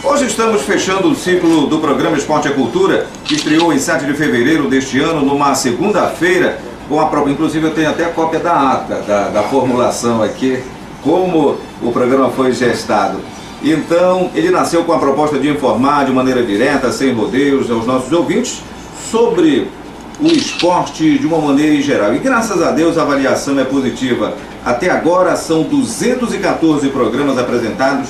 Hoje estamos fechando o ciclo do programa Esporte e Cultura, que estreou em 7 de fevereiro deste ano, numa segunda-feira, com a própria, inclusive eu tenho até a cópia da ata, da formulação aqui, como o programa foi gestado. Então, ele nasceu com a proposta de informar de maneira direta, sem rodeios, aos nossos ouvintes, sobre o esporte de uma maneira em geral. E graças a Deus a avaliação é positiva. Até agora são 214 programas apresentados,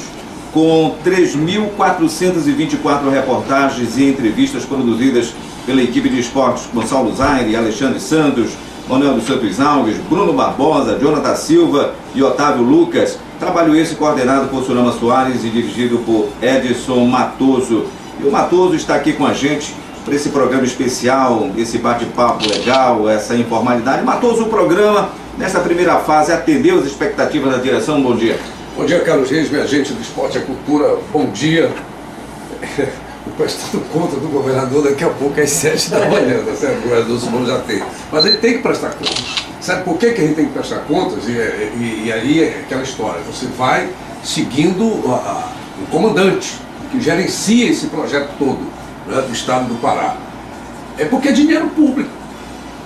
com 3.424 reportagens e entrevistas produzidas pela equipe de esportes Gonçalo Zaire, Alexandre Santos, Manuel dos Santos Alves, Bruno Barbosa, Jonathan Silva e Otávio Lucas. Trabalho esse coordenado por Surama Soares e dirigido por Edson Matoso. E o Matoso está aqui com a gente para esse programa especial, esse bate-papo legal, essa informalidade. Matoso, o programa, nessa primeira fase, atendeu as expectativas da direção? Bom dia. Bom dia, Carlos Reis, minha gente do Esporte e Cultura. Bom dia. Prestando conta do governador daqui a pouco às 7 da manhã, tá certo? O governador Simão já tem. Mas ele tem que prestar contas. Sabe por que a gente tem que prestar contas? E aí é aquela história. Você vai seguindo o comandante que gerencia esse projeto todo, né, do estado do Pará. É porque é dinheiro público.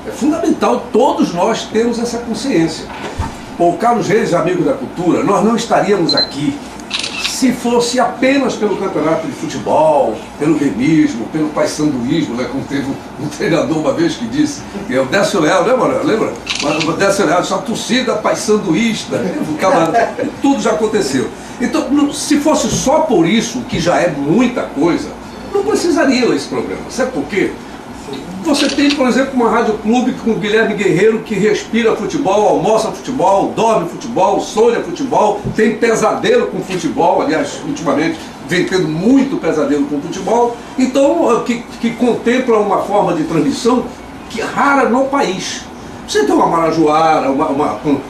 É fundamental, todos nós temos essa consciência. O Carlos Reis, amigo da cultura, nós não estaríamos aqui se fosse apenas pelo campeonato de futebol, pelo remismo, pelo paysanduísmo, né? Como teve um treinador uma vez que disse, que é o Décio Leal, lembra? Mas o Décio Leal, só torcida paysanduísta, tudo já aconteceu. Então, se fosse só por isso, que já é muita coisa, não precisaria esse programa. Sabe por quê? Você tem, por exemplo, uma rádio clube com o Guilherme Guerreiro, que respira futebol, almoça futebol, dorme futebol, sonha futebol, tem pesadelo com futebol. Aliás, ultimamente vem tendo muito pesadelo com futebol. Então, que contempla uma forma de transmissão que é rara no país. Você tem uma Marajoara,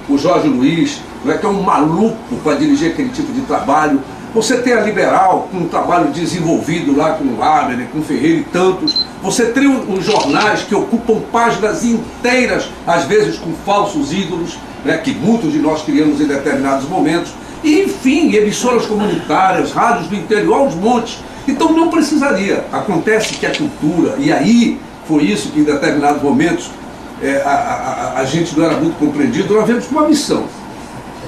o Jorge Luiz, né, que é um maluco para dirigir aquele tipo de trabalho. Você tem a Liberal, com um trabalho desenvolvido lá com o Abner, com o Ferreira e tantos. Você tem os jornais que ocupam páginas inteiras, às vezes com falsos ídolos, né, que muitos de nós criamos em determinados momentos. E, enfim, emissoras comunitárias, rádios do interior, aos montes. Então não precisaria. Acontece que a cultura, e aí foi isso que em determinados momentos a gente não era muito compreendido, nós vemos uma missão.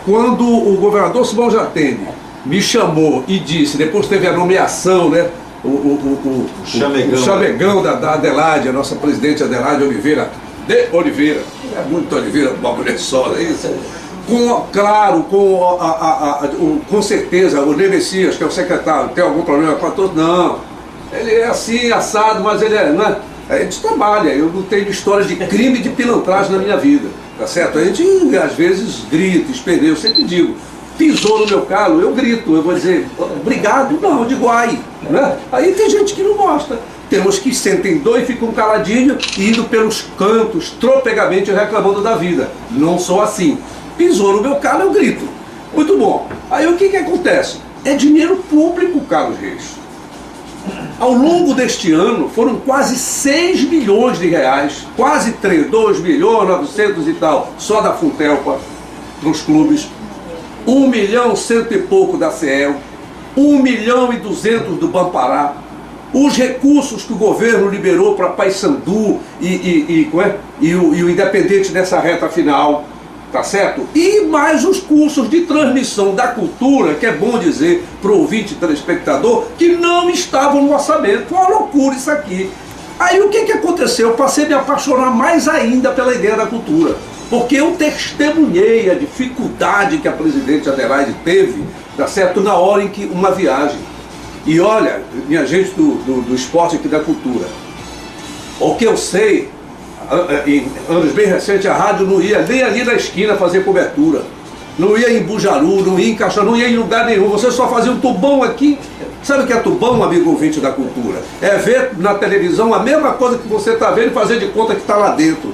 Quando o governador Simão Jatene me chamou e disse, depois teve a nomeação, né? O chamegão da Adelaide, a nossa presidente Adelaide Oliveira, é muito Oliveira, uma mulher só, é isso? Com certeza, o Ney Messias, que é o secretário, tem algum problema com a todos? Não, ele é assim, assado, mas ele não é. A gente trabalha, eu não tenho histórias de crime e de pilantragem na minha vida, tá certo? A gente, às vezes, grita, espelha, eu sempre digo, pisou no meu calo, eu grito, eu vou dizer, obrigado, não, eu digo ai, né? Aí tem gente que não gosta. Temos que sentem dois, ficam caladinhos, indo pelos cantos, tropegamente reclamando da vida. Não sou assim. Pisou no meu calo, eu grito. Muito bom. Aí o que acontece? É dinheiro público, Carlos Reis. Ao longo deste ano, foram quase 6 milhões de reais, quase 2 milhões, 900 e tal, só da Funtelpa, para os clubes. 1 milhão, cento e pouco da CEL, 1 milhão e 200 do Bampará, os recursos que o governo liberou para Paysandu e o Independente nessa reta final, tá certo? E mais os cursos de transmissão da cultura, que é bom dizer para o ouvinte telespectador, que não estavam no orçamento. Foi uma loucura isso aqui. Aí o que aconteceu? Eu passei a me apaixonar mais ainda pela ideia da cultura. Porque eu testemunhei a dificuldade que a presidente Adelaide teve, tá certo, na hora em que uma viagem. E olha, minha gente do esporte e da cultura, o que eu sei, em anos bem recentes, a rádio não ia nem ali na esquina fazer cobertura. Não ia em Bujaru, não ia em Caixão, não ia em lugar nenhum. Você só fazia um tubão aqui. Sabe o que é tubão, amigo ouvinte da cultura? É ver na televisão a mesma coisa que você está vendo e fazer de conta que está lá dentro.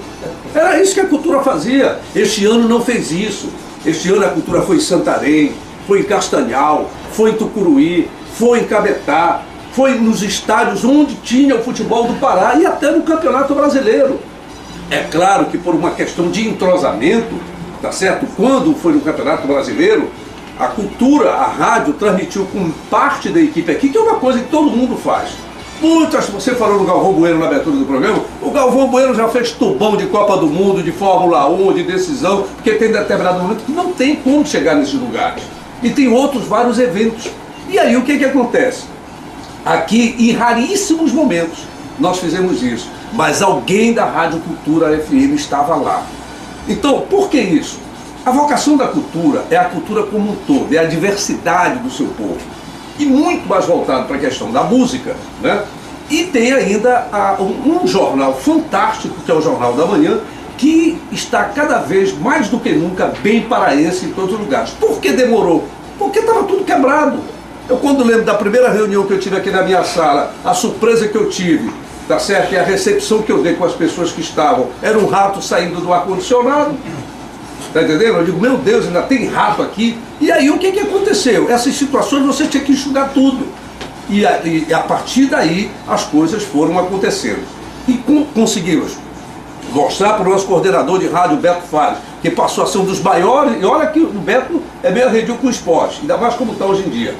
Era isso que a cultura fazia. Este ano não fez isso. Este ano a cultura foi em Santarém, foi em Castanhal, foi em Tucuruí, foi em Cametá, foi nos estádios onde tinha o futebol do Pará e até no Campeonato Brasileiro. É claro que por uma questão de entrosamento, tá certo? Quando foi no Campeonato Brasileiro, A cultura, a rádio, transmitiu com parte da equipe aqui, que é uma coisa que todo mundo faz. Você falou no Galvão Bueno na abertura do programa, o Galvão Bueno já fez tubão de Copa do Mundo, de Fórmula 1, de decisão, porque tem determinado momento que não tem como chegar nesses lugares. E tem outros vários eventos. E aí o que acontece? Aqui, em raríssimos momentos, nós fizemos isso. Mas alguém da Rádio Cultura FM estava lá. Então, por que isso? A vocação da cultura é a cultura como um todo, é a diversidade do seu povo. E muito mais voltado para a questão da música, né? E tem ainda um jornal fantástico, que é o Jornal da Manhã, que está cada vez mais do que nunca bem paraense em todos os lugares. Por que demorou? Porque estava tudo quebrado. Eu quando lembro da primeira reunião que eu tive aqui na minha sala, a surpresa que eu tive, tá certo? E a recepção que eu dei com as pessoas que estavam, era um rato saindo do ar-condicionado. Tá entendendo? Eu digo, meu Deus, ainda tem rato aqui. E aí o que aconteceu? Essas situações você tinha que enxugar tudo. E a partir daí as coisas foram acontecendo. E conseguimos mostrar para o nosso coordenador de rádio, Beto Fares, que passou a ser um dos maiores, e olha que o Beto é meio arredio com o esporte, ainda mais como está hoje em dia.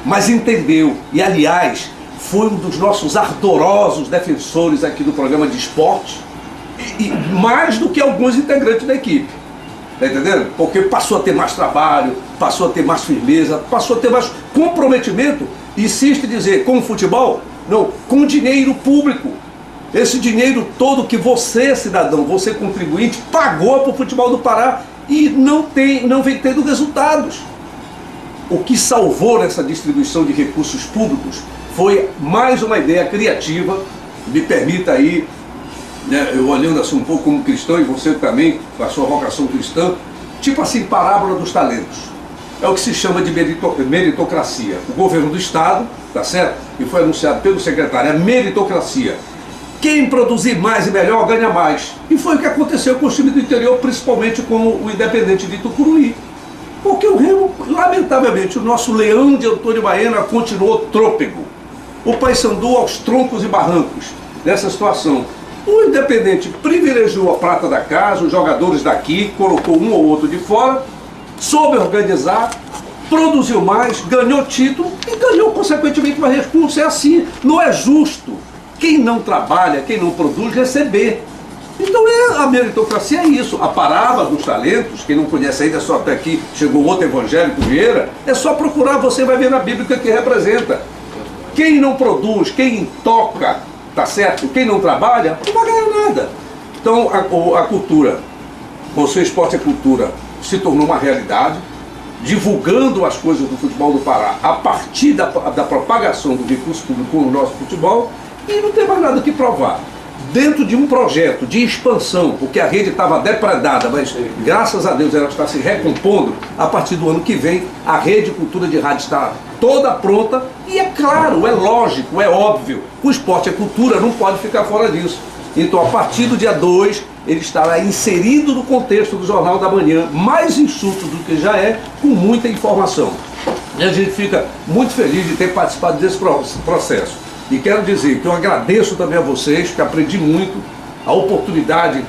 Mas entendeu, e aliás, foi um dos nossos ardorosos defensores aqui do programa de esporte, e mais do que alguns integrantes da equipe. Tá entendendo? Porque passou a ter mais trabalho, passou a ter mais firmeza, passou a ter mais comprometimento, insiste em dizer, com o futebol? Não, com dinheiro público. Esse dinheiro todo que você, cidadão, você contribuinte, pagou para o futebol do Pará e não vem tendo resultados. O que salvou nessa distribuição de recursos públicos foi mais uma ideia criativa, me permita aí, né, eu olhando assim um pouco como cristão e você também, com a sua vocação cristã, tipo assim, parábola dos talentos. É o que se chama de meritocracia. O governo do Estado, tá certo? E foi anunciado pelo secretário, a meritocracia. Quem produzir mais e melhor ganha mais. E foi o que aconteceu com o time do interior, principalmente com o Independente de Tucuruí. Porque o Remo, lamentavelmente, o nosso leão de Antônio Baena continuou trôpego. O Paysandu aos troncos e barrancos nessa situação. O Independente privilegiou a prata da casa, os jogadores daqui, colocou um ou outro de fora, soube organizar, produziu mais, ganhou título e ganhou consequentemente mais recursos. É assim, não é justo quem não trabalha, quem não produz, receber. Então a meritocracia é isso. A parábola dos talentos, quem não conhece ainda, só até aqui chegou outro evangélico Vieira, é só procurar, você vai ver na Bíblia o que representa. Quem não produz, quem toca, tá certo? Quem não trabalha, não vai ganhar nada. Então a cultura, o seu esporte é cultura, se tornou uma realidade, divulgando as coisas do futebol do Pará a partir da propagação do recurso público no nosso futebol, e não tem mais nada que provar. Dentro de um projeto de expansão, porque a rede estava depredada, mas graças a Deus ela está se recompondo, a partir do ano que vem a rede cultura de rádio está toda pronta, e é claro, é lógico, é óbvio, o esporte é cultura, não pode ficar fora disso. Então a partir do dia 2, ele estará inserido no contexto do Jornal da Manhã, mais enxuto do que já é, com muita informação. E a gente fica muito feliz de ter participado desse processo. E quero dizer que eu agradeço também a vocês, que aprendi muito, a oportunidade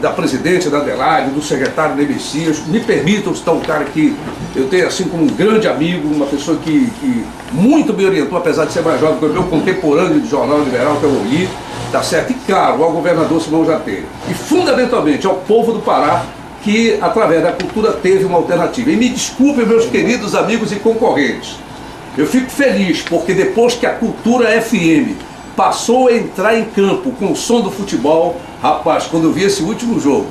da presidente da Adelaide, do secretário Ney Messias. Me permitam citar um cara que eu tenho assim como um grande amigo, uma pessoa que muito me orientou, apesar de ser mais jovem que o meu contemporâneo de Jornal Liberal, que é o Oi, tá certo? E claro, ao governador Simão Jatene. E fundamentalmente ao povo do Pará, que através da cultura teve uma alternativa. E me desculpem, meus queridos amigos e concorrentes, eu fico feliz porque depois que a Cultura FM passou a entrar em campo com o som do futebol, rapaz, quando eu vi esse último jogo,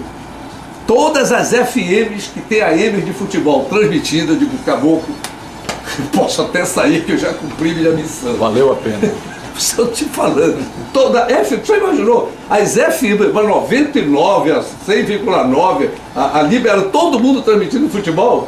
todas as FMs que tem AM de futebol transmitida, eu digo, caboclo, posso até sair que eu já cumpri minha missão. Valeu a pena. Estou te falando, toda FM, você imaginou? As FM, 99, a 100,9, a Libera, todo mundo transmitindo futebol.